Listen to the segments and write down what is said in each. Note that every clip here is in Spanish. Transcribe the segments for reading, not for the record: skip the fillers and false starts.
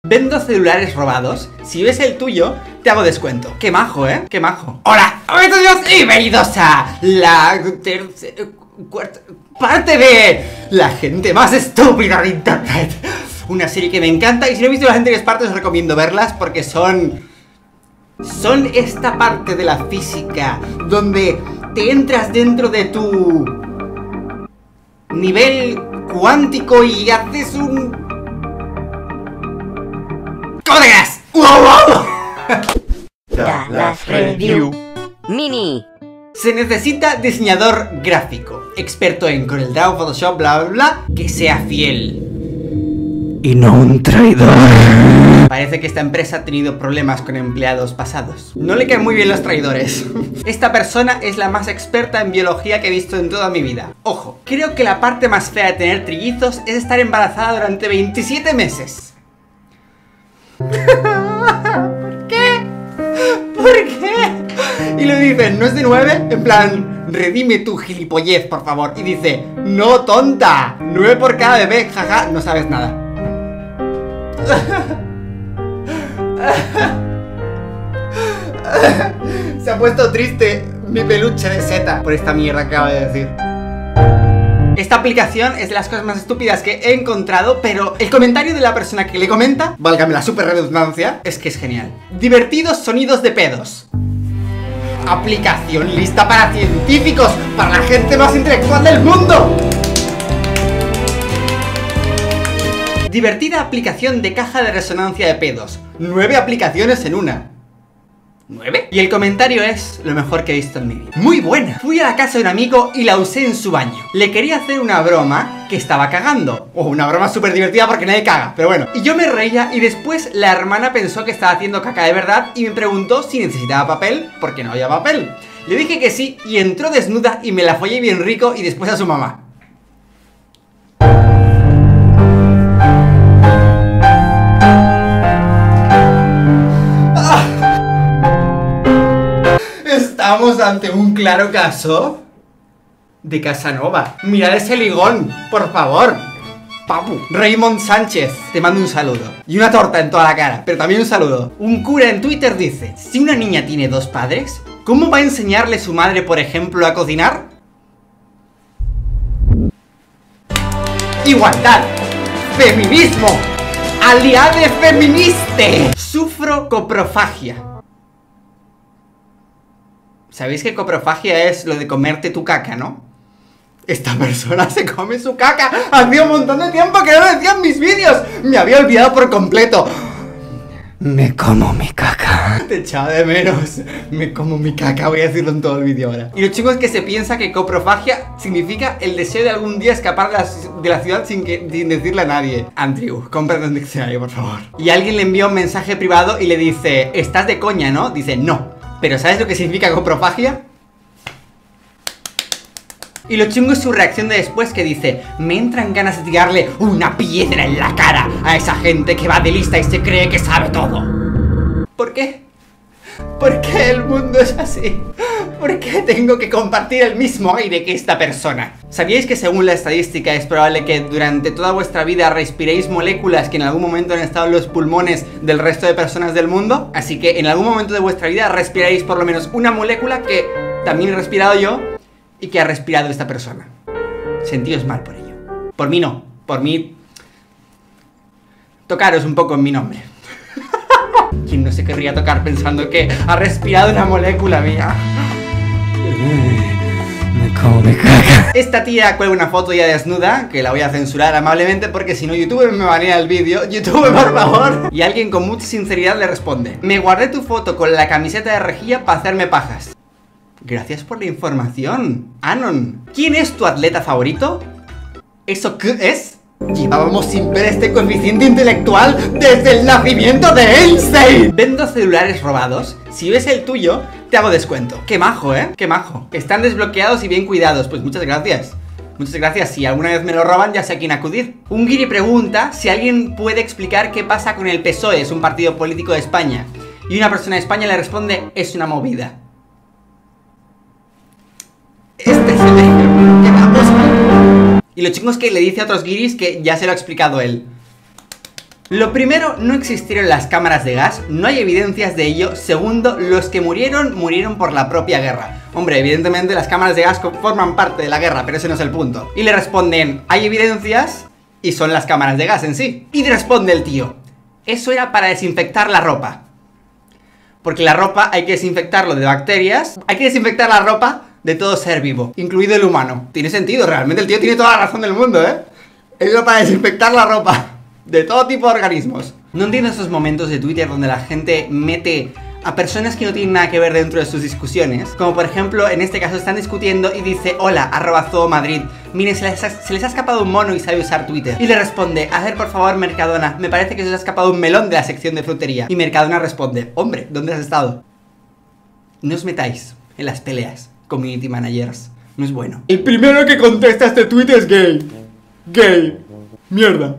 Vendo celulares robados. Si ves el tuyo, te hago descuento. Qué majo, ¿eh? Qué majo. Hola, amigos y bienvenidos a la cuarta parte de La gente más estúpida de internet. Una serie que me encanta y si no he visto las anteriores partes os recomiendo verlas porque son esta parte de la física donde te entras dentro de tu nivel cuántico y haces un... ¿Cómo te quedas? Dallas Review Mini. Se necesita diseñador gráfico, experto en CorelDRAW, Photoshop, bla bla bla, que sea fiel y no un traidor. Parece que esta empresa ha tenido problemas con empleados pasados. No le caen muy bien los traidores. Esta persona es la más experta en biología que he visto en toda mi vida. Ojo, creo que la parte más fea de tener trillizos es estar embarazada durante 27 meses. ¿Por qué? ¿Por qué? Y le dicen, ¿no es de 9? En plan, redime tu gilipollez, por favor. Y dice, no, tonta, 9 por cada bebé, jaja, no sabes nada. Se ha puesto triste mi peluche de seta por esta mierda que acaba de decir. Esta aplicación es de las cosas más estúpidas que he encontrado, pero el comentario de la persona que le comenta, válgame la super redundancia, es que es genial. Divertidos sonidos de pedos. Aplicación lista para científicos, para la gente más intelectual del mundo. Divertida aplicación de caja de resonancia de pedos. 9 aplicaciones en una. ¿9? Y el comentario es lo mejor que he visto en mi vida. Muy buena. Fui a la casa de un amigo y la usé en su baño. Le quería hacer una broma que estaba cagando. O una broma súper divertida porque nadie caga, pero bueno. Y yo me reía y después la hermana pensó que estaba haciendo caca de verdad y me preguntó si necesitaba papel porque no había papel. Le dije que sí y entró desnuda y me la follé bien rico y después a su mamá. Estamos ante un claro caso de Casanova. Mirad ese ligón, por favor. Papu. Raymond Sánchez, te mando un saludo. Y una torta en toda la cara, pero también un saludo. Un cura en Twitter dice, si una niña tiene 2 padres, ¿cómo va a enseñarle su madre, por ejemplo, a cocinar? Igualdad. Feminismo. Aliade feministe. Sufro coprofagia. ¿Sabéis que coprofagia es lo de comerte tu caca, no? Esta persona se come su caca. Hacía un montón de tiempo que no lo decía en mis vídeos. Me había olvidado por completo. Me como mi caca. Te echaba de menos. Me como mi caca. Voy a decirlo en todo el vídeo ahora. Y lo chico es que se piensa que coprofagia significa el deseo de algún día escapar de la ciudad sin decirle a nadie. Andrew, cómprate un diccionario, por favor. Y alguien le envía un mensaje privado y le dice, ¿estás de coña, no? Dice, no. ¿Pero sabes lo que significa coprofagia? Y lo chungo es su reacción de después que dice, me entran ganas de tirarle una piedra en la cara a esa gente que va de lista y se cree que sabe todo. ¿Por qué? ¿Por qué el mundo es así? ¿Por qué tengo que compartir el mismo aire que esta persona? ¿Sabíais que según la estadística es probable que durante toda vuestra vida respiréis moléculas que en algún momento han estado en los pulmones del resto de personas del mundo? Así que en algún momento de vuestra vida respiraréis por lo menos una molécula que también he respirado yo y que ha respirado esta persona. Sentíos mal por ello. Por mí no, por mí... tocaros un poco en mi nombre. ¿Quién no se querría tocar pensando que ha respirado una molécula mía? Me como mi caca. Esta tía cuelga una foto ya desnuda, que la voy a censurar amablemente porque si no YouTube me banea el vídeo. YouTube, por favor. Y alguien con mucha sinceridad le responde, me guardé tu foto con la camiseta de rejilla para hacerme pajas. Gracias por la información, Anon. ¿Quién es tu atleta favorito? ¿Eso qué es? Llevábamos sin ver este coeficiente intelectual desde el nacimiento de Einstein. Vendo celulares robados. Si ves el tuyo, te hago descuento. Qué majo, ¿eh? Qué majo. Están desbloqueados y bien cuidados. Pues muchas gracias. Muchas gracias. Si alguna vez me lo roban, ya sé a quién acudir. Un guiri pregunta si alguien puede explicar qué pasa con el PSOE, es un partido político de España. Y una persona de España le responde, es una movida. Este es el ejemplo que vamos a... Y lo chingo es que le dice a otros guiris que ya se lo ha explicado él. Lo primero, no existieron las cámaras de gas, no hay evidencias de ello. Segundo, los que murieron por la propia guerra. Hombre, evidentemente las cámaras de gas forman parte de la guerra, pero ese no es el punto. Y le responden, hay evidencias y son las cámaras de gas en sí. Y le responde el tío, eso era para desinfectar la ropa. Porque la ropa hay que desinfectarlo de bacterias, hay que desinfectar la ropa de todo ser vivo, incluido el humano. Tiene sentido, realmente el tío tiene toda la razón del mundo, ¿eh? Eso para desinfectar la ropa de todo tipo de organismos. No entiendo esos momentos de Twitter donde la gente mete a personas que no tienen nada que ver dentro de sus discusiones. Como por ejemplo, en este caso están discutiendo y dice, hola, @ZooMadrid, miren, se les ha escapado un mono y sabe usar Twitter. Y le responde, a ver por favor Mercadona, me parece que se les ha escapado un melón de la sección de frutería. Y Mercadona responde, hombre, ¿dónde has estado? No os metáis en las peleas, community managers, no es bueno. El primero que contesta este tweet es gay. Gay. Mierda.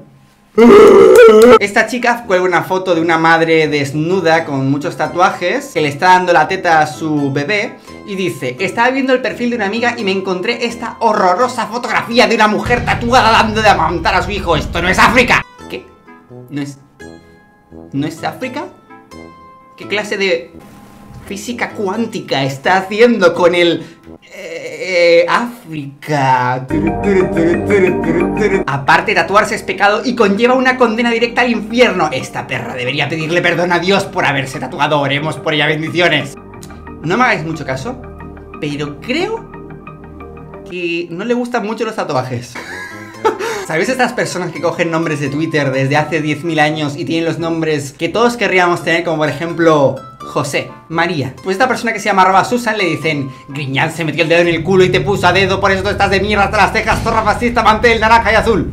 Esta chica cuelga una foto de una madre desnuda con muchos tatuajes que le está dando la teta a su bebé y dice, estaba viendo el perfil de una amiga y me encontré esta horrorosa fotografía de una mujer tatuada dando de amamantar a su hijo. ¡Esto no es África! ¿Qué? ¿No es África? ¿Qué clase de física cuántica está haciendo con el... África? Aparte, tatuarse es pecado y conlleva una condena directa al infierno. Esta perra debería pedirle perdón a Dios por haberse tatuado. Oremos por ella, bendiciones. No me hagáis mucho caso, pero creo que no le gustan mucho los tatuajes. ¿Sabéis estas personas que cogen nombres de Twitter desde hace 10.000 años y tienen los nombres que todos querríamos tener, como por ejemplo José, María? Pues esta persona que se llama @Susan le dicen, Griñán se metió el dedo en el culo y te puso a dedo, por eso tú estás de mierda hasta las cejas, zorra fascista, mantel naranja y azul.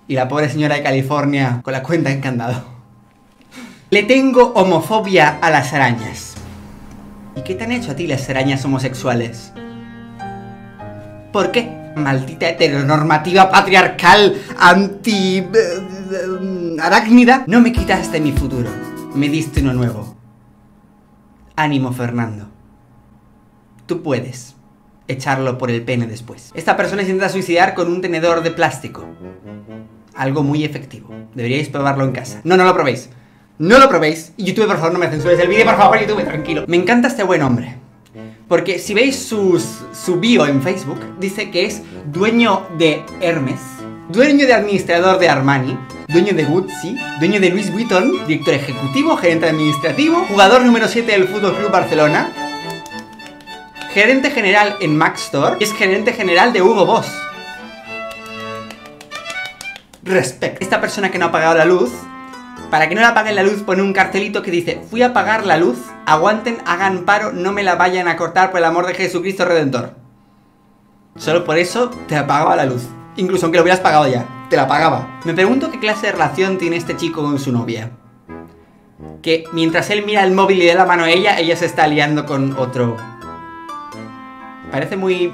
Y la pobre señora de California con la cuenta en candado. Le tengo homofobia a las arañas. ¿Y qué te han hecho a ti las arañas homosexuales? ¿Por qué? Maldita heteronormativa patriarcal anti... arácnida. No me quitaste mi futuro, me diste uno nuevo. Ánimo, Fernando. Tú puedes echarlo por el pene después. Esta persona se intenta suicidar con un tenedor de plástico. Algo muy efectivo. Deberíais probarlo en casa. No lo probéis. No lo probéis. Y YouTube, por favor, no me censures el vídeo, por favor, YouTube, tranquilo. Me encanta este buen hombre. Porque si veis su bio en Facebook, dice que es dueño de Hermes, dueño de administrador de Armani, dueño de Gucci, dueño de Louis Vuitton, director ejecutivo, gerente administrativo, jugador número 7 del Fútbol Club Barcelona, gerente general en Mac Store y es gerente general de Hugo Boss. Respect. Esta persona que no ha pagado la luz, para que no le apaguen la luz, pone un cartelito que dice, fui a apagar la luz, aguanten, hagan paro, no me la vayan a cortar por el amor de Jesucristo Redentor. Solo por eso te apagaba la luz. Incluso aunque lo hubieras pagado ya, te la pagaba. Me pregunto qué clase de relación tiene este chico con su novia. Que mientras él mira el móvil y le da la mano a ella, ella se está liando con otro. Parece muy...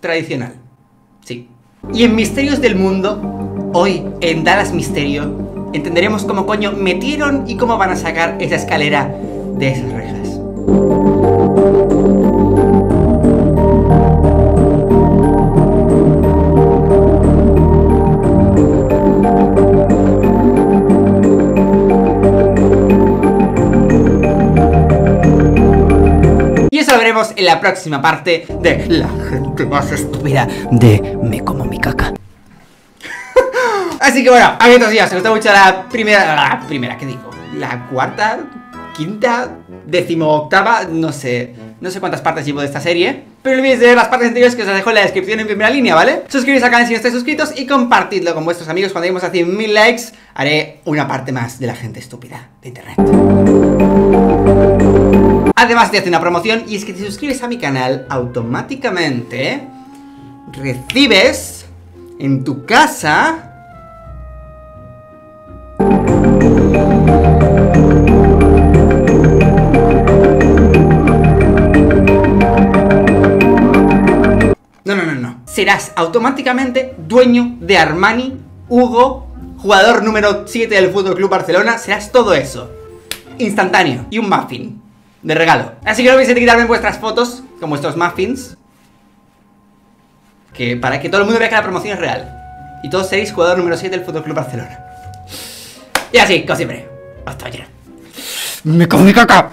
tradicional. Sí. Y en Misterios del Mundo... hoy, en Dallas Misterio, entenderemos cómo coño metieron y cómo van a sacar esa escalera de esas rejas. Y eso lo veremos en la próxima parte de La gente más estúpida de Me como mi caca. Así que bueno, amiguitos, ya, si os gusta mucho la primera, ¿qué digo? La cuarta, quinta, 18ª, no sé cuántas partes llevo de esta serie. Pero no olvidéis de ver las partes anteriores que os las dejo en la descripción en primera línea, ¿vale? Suscribiros al canal si no estáis suscritos y compartidlo con vuestros amigos. Cuando lleguemos a 100.000 likes, haré una parte más de la gente estúpida de internet. Además de hacer una promoción, y es que si te suscribes a mi canal, automáticamente recibes en tu casa... No. Serás automáticamente dueño de Armani, Hugo, jugador número 7 del Fútbol Club Barcelona. Serás todo eso. Instantáneo. Y un muffin de regalo. Así que no olvidéis etiquetarme en vuestras fotos con vuestros muffins, que para que todo el mundo vea que la promoción es real. Y todos seréis jugador número 6 del Fútbol Club Barcelona. Y así, como siempre. Hasta mañana. Me comí caca.